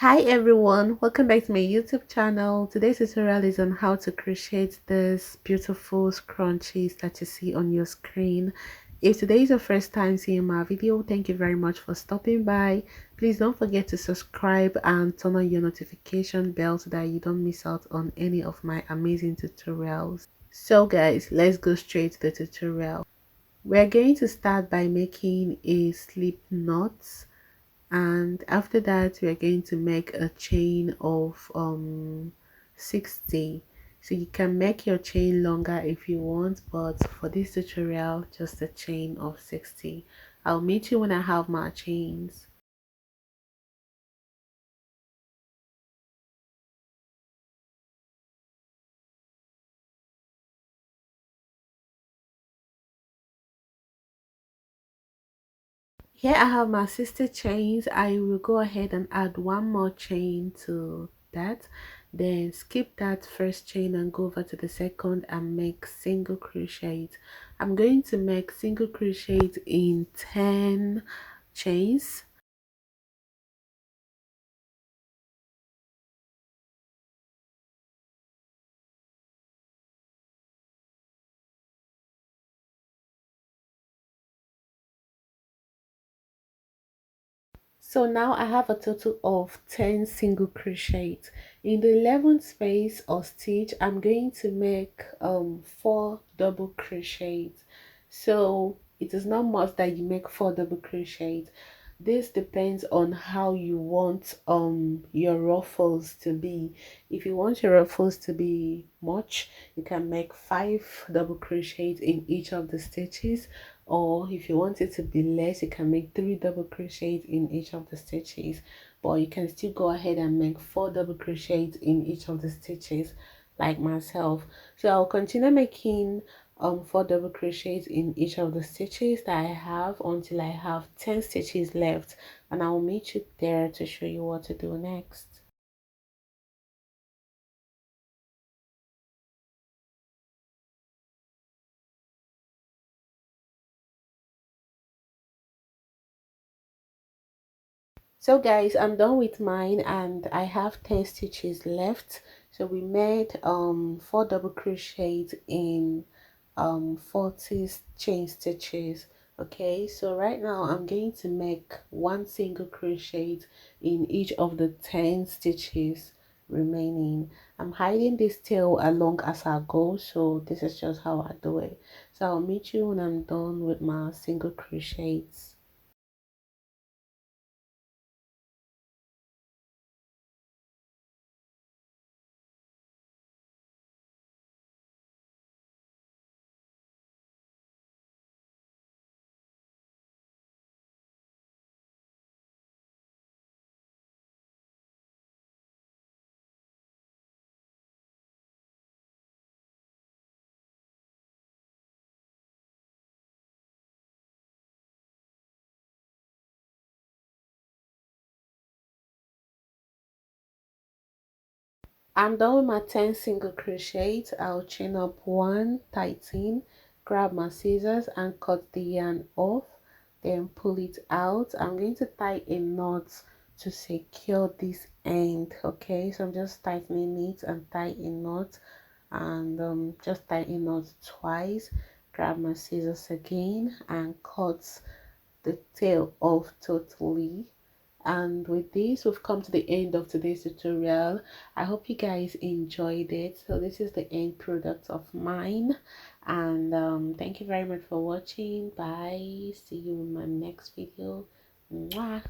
Hi everyone, welcome back to my YouTube channel. Today's tutorial is on how to crochet this beautiful scrunchies that you see on your screen. If today is your first time seeing my video, thank you very much for stopping by. Please don't forget to subscribe and turn on your notification bell so that you don't miss out on any of my amazing tutorials. So guys, let's go straight to the tutorial. We're going to start by making a slip knot, and after that we are going to make a chain of 60. So you can make your chain longer if you want, but for this tutorial just a chain of 60. I'll meet you when I have my chains. Here I have my 60 chains. I will go ahead and add one more chain to that, then skip that first chain and go over to the second and make single crochet. I'm going to make single crochet in 10 chains. So now I have a total of 10 single crochets. In the 11th space or stitch, I'm going to make 4 double crochets. So it is not must that you make 4 double crochets. This depends on how you want your ruffles to be. If you want your ruffles to be much, you can make 5 double crochets in each of the stitches, or if you want it to be less, you can make 3 double crochets in each of the stitches, but you can still go ahead and make 4 double crochets in each of the stitches like myself. So I'll continue making 4 double crochets in each of the stitches that I have until I have 10 stitches left, and I'll meet you there to show you what to do next. So guys, I'm done with mine and I have 10 stitches left. So we made 4 double crochets in 40 chain stitches. Okay, so right now I'm going to make one single crochet in each of the 10 stitches remaining. I'm hiding this tail along as I go, so this is just how I do it. So I'll meet you when I'm done with my single crochets. I'm done with my 10 single crochets. I'll chain up 1, tighten, grab my scissors and cut the yarn off, then pull it out. I'm going to tie a knot to secure this end. Okay, so I'm just tightening it and tie a knot, and just tie a knot twice, grab my scissors again and cut the tail off totally. And with this, we've come to the end of today's tutorial. I hope you guys enjoyed it. So this is the end product of mine, and thank you very much for watching. Bye, see you in my next video. Mwah.